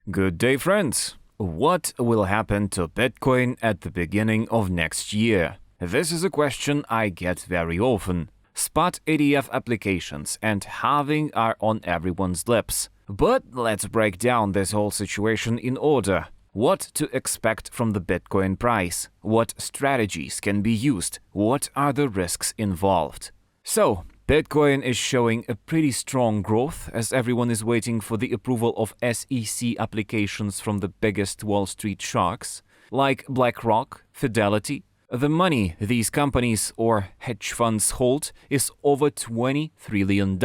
Good day, friends. What will happen to Bitcoin at the beginning of next year? This is a question I get very often. Spot ETF applications and halving are on everyone's lips. But let's break down this whole situation in order. What to expect from the Bitcoin price? What strategies can be used? What are the risks involved? So, Bitcoin is showing a pretty strong growth as everyone is waiting for the approval of SEC applications from the biggest Wall Street sharks, like BlackRock, Fidelity. The money these companies or hedge funds hold is over $20 trillion.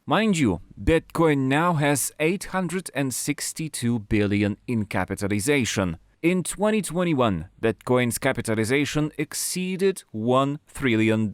Mind you, Bitcoin now has 862 billion in capitalization. In 2021, Bitcoin's capitalization exceeded $1 trillion.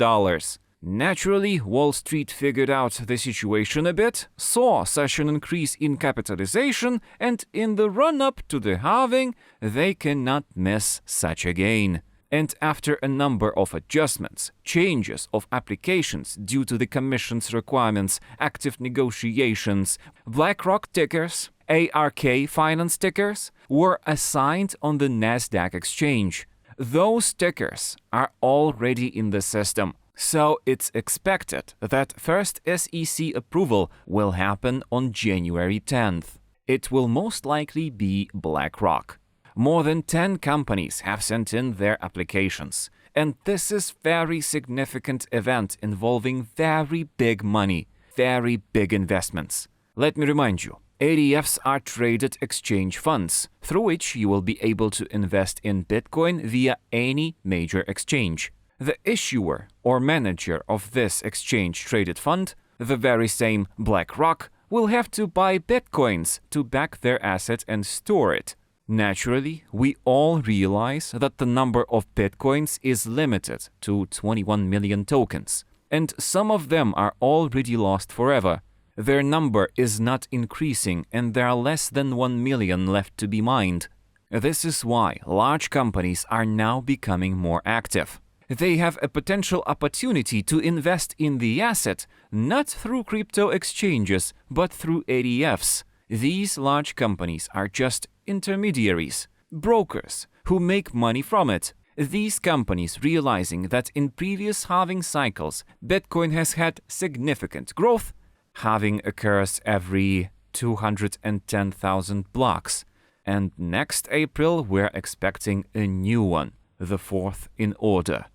Naturally, Wall Street figured out the situation a bit, saw such an increase in capitalization, and in the run-up to the halving, they cannot miss such a gain. And after a number of adjustments, changes of applications due to the Commission's requirements, active negotiations, BlackRock tickers, ARK Finance tickers were assigned on the Nasdaq exchange. Those tickers are already in the system. So it's expected that first SEC approval will happen on January 10th. It will most likely be BlackRock. More than 10 companies have sent in their applications, and this is very significant event involving very big money, very big investments. Let me remind you, ETFs are traded exchange funds, through which you will be able to invest in Bitcoin via any major exchange. The issuer or manager of this exchange-traded fund, the very same BlackRock, will have to buy Bitcoins to back their asset and store it. Naturally, we all realize that the number of Bitcoins is limited to 21 million tokens, and some of them are already lost forever. Their number is not increasing and there are less than 1 million left to be mined. This is why large companies are now becoming more active. They have a potential opportunity to invest in the asset, not through crypto exchanges, but through ETFs. These large companies are just intermediaries, brokers, who make money from it. These companies, realizing that in previous halving cycles, Bitcoin has had significant growth, halving occurs every 210,000 blocks, and next April we're expecting a new one, the fourth in order.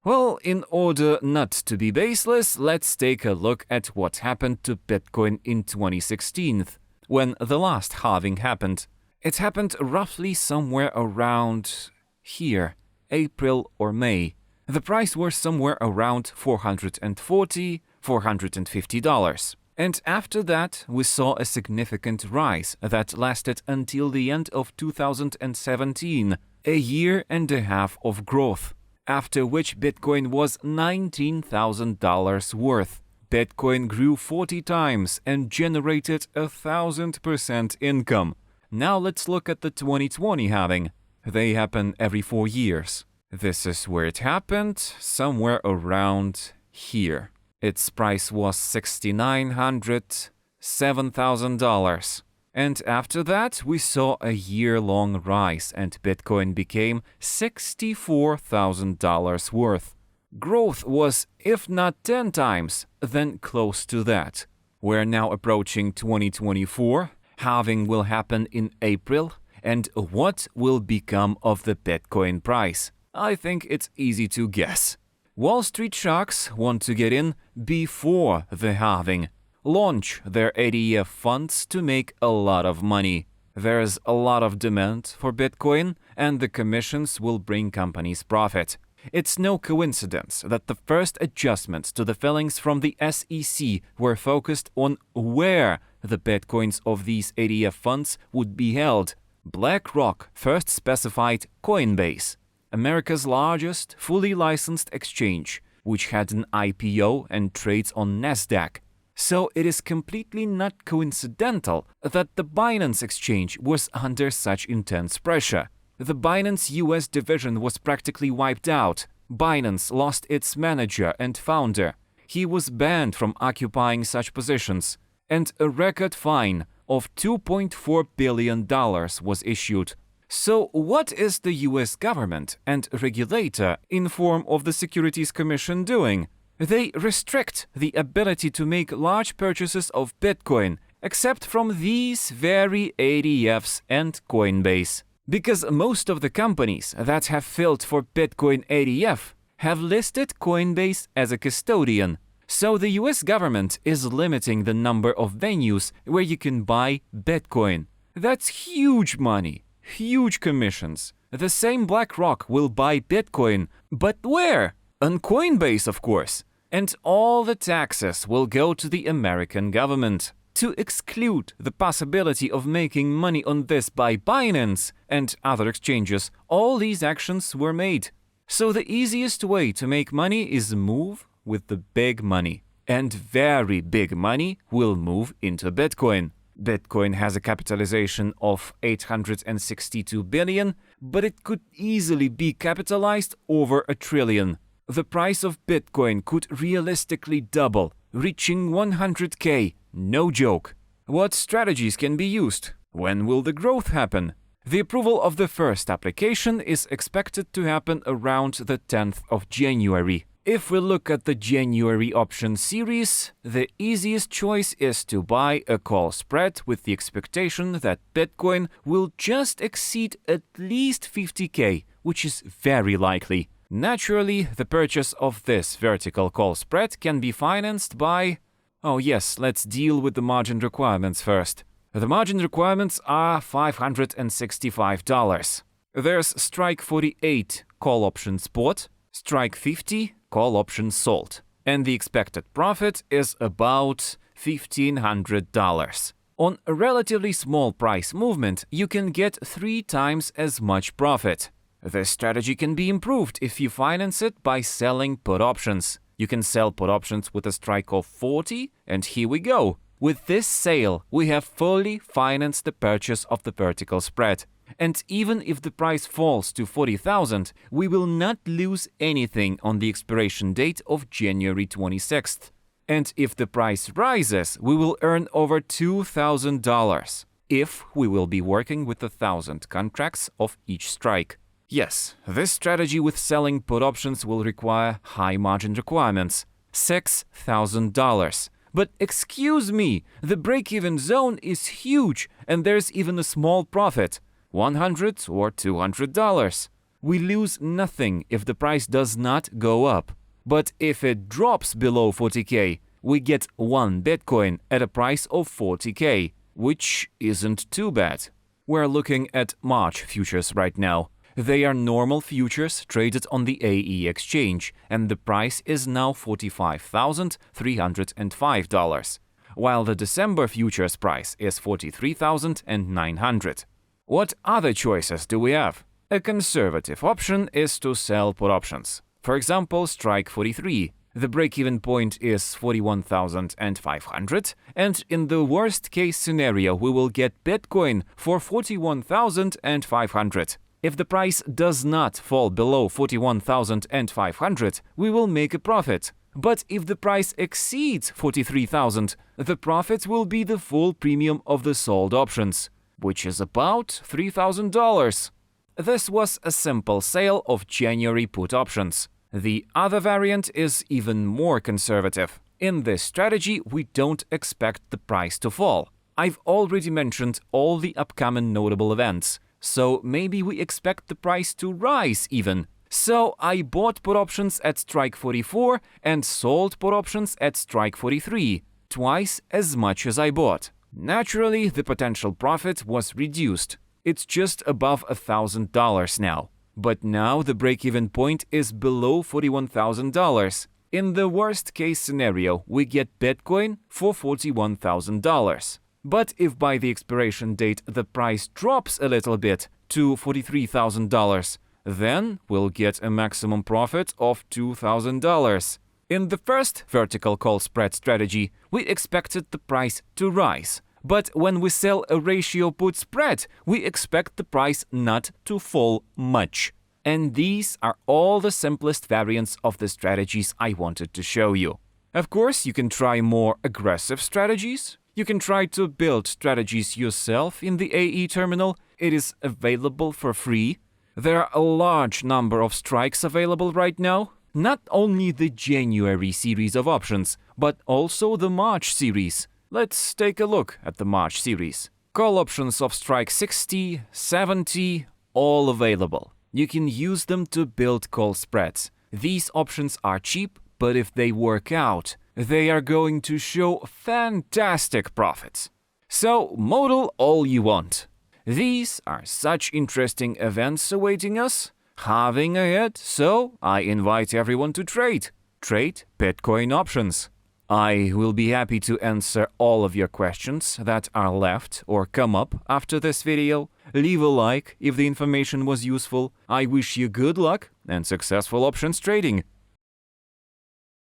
Well, in order not to be baseless, let's take a look at what happened to Bitcoin in 2016, when the last halving happened. It happened roughly somewhere around here, April or May. The price was somewhere around $440, $450. And after that, we saw a significant rise that lasted until the end of 2017, a year and a half of growth. After which Bitcoin was $19,000 worth. Bitcoin grew 40 times and generated 1,000% income. Now let's look at the 2020 halving. They happen every 4 years. This is where it happened, somewhere around here. Its price was $6,900, $7,000. And after that, we saw a year-long rise and Bitcoin became $64,000 worth. Growth was, if not 10 times, then close to that. We're now approaching 2024, halving will happen in April, and what will become of the Bitcoin price? I think it's easy to guess. Wall Street sharks want to get in before the halving. Launch their ETF funds to make a lot of money. There's a lot of demand for Bitcoin, and the commissions will bring companies profit. It's no coincidence that the first adjustments to the fillings from the SEC were focused on where the Bitcoins of these ETF funds would be held. BlackRock first specified Coinbase, America's largest fully licensed exchange, which had an IPO and trades on Nasdaq. So it is completely not coincidental that the Binance exchange was under such intense pressure. The Binance US division was practically wiped out. Binance lost its manager and founder. He was banned from occupying such positions. And a record fine of $2.4 billion was issued. So what is the US government and regulator in form of the Securities Commission doing? They restrict the ability to make large purchases of Bitcoin, except from these very ATFs and Coinbase. Because most of the companies that have filed for Bitcoin ATF have listed Coinbase as a custodian. So the US government is limiting the number of venues where you can buy Bitcoin. That's huge money, huge commissions. The same BlackRock will buy Bitcoin, but where? On Coinbase, of course. And all the taxes will go to the American government. To exclude the possibility of making money on this by Binance and other exchanges, all these actions were made. So the easiest way to make money is move with the big money. And very big money will move into Bitcoin. Bitcoin has a capitalization of 862 billion, but it could easily be capitalized over $1 trillion. The price of Bitcoin could realistically double, reaching 100K. No joke. What strategies can be used? When will the growth happen? The approval of the first application is expected to happen around the 10th of January. If we look at the January option series, the easiest choice is to buy a call spread with the expectation that Bitcoin will just exceed at least 50K, which is very likely. Naturally, the purchase of this vertical call spread can be financed by... Oh yes, let's deal with the margin requirements first. The margin requirements are $565. There's strike 48 call option spot, strike 50 call option sold, and the expected profit is about $1,500. On a relatively small price movement, you can get 3 times as much profit. This strategy can be improved if you finance it by selling put options. You can sell put options with a strike of 40, and here we go. With this sale, we have fully financed the purchase of the vertical spread. And even if the price falls to 40,000, we will not lose anything on the expiration date of January 26th. And if the price rises, we will earn over $2,000 if we will be working with 1,000 contracts of each strike. Yes, this strategy with selling put options will require high margin requirements, $6,000. But excuse me, the break-even zone is huge and there's even a small profit, $100 or $200. We lose nothing if the price does not go up. But if it drops below 40K, we get 1 Bitcoin at a price of 40K, which isn't too bad. We're looking at March futures right now. They are normal futures traded on the AE exchange, and the price is now $45,305, while the December futures price is $43,900. What other choices do we have? A conservative option is to sell put options. For example, strike 43. The break-even point is 41,500, and in the worst-case scenario, we will get Bitcoin for 41,500. If the price does not fall below 41,500, we will make a profit. But if the price exceeds 43,000, the profit will be the full premium of the sold options, which is about $3,000. This was a simple sale of January put options. The other variant is even more conservative. In this strategy, we don't expect the price to fall. I've already mentioned all the upcoming notable events. So maybe we expect the price to rise even. So I bought put options at strike 44 and sold put options at strike 43, twice as much as I bought. Naturally, the potential profit was reduced. It's just above $1,000 now. But now the break-even point is below $41,000. In the worst-case scenario, we get Bitcoin for $41,000. But if by the expiration date the price drops a little bit to $43,000, then we'll get a maximum profit of $2,000. In the first vertical call spread strategy, we expected the price to rise. But when we sell a ratio put spread, we expect the price not to fall much. And these are all the simplest variants of the strategies I wanted to show you. Of course, you can try more aggressive strategies. You You can try to build strategies yourself in the AE terminal. It is available for free. There are a large number of strikes available right now. Not only the January series of options, but also the March series. Let's take a look at the March series. Call options of strike 60, 70, all available. You can use them to build call spreads. These options are cheap, but if they work out, they are going to show fantastic profits. So model all you want. These are such interesting events awaiting us, having ahead, so I invite everyone to trade. Trade Bitcoin options. I will be happy to answer all of your questions that are left or come up after this video. Leave a like if the information was useful. I wish you good luck and successful options trading.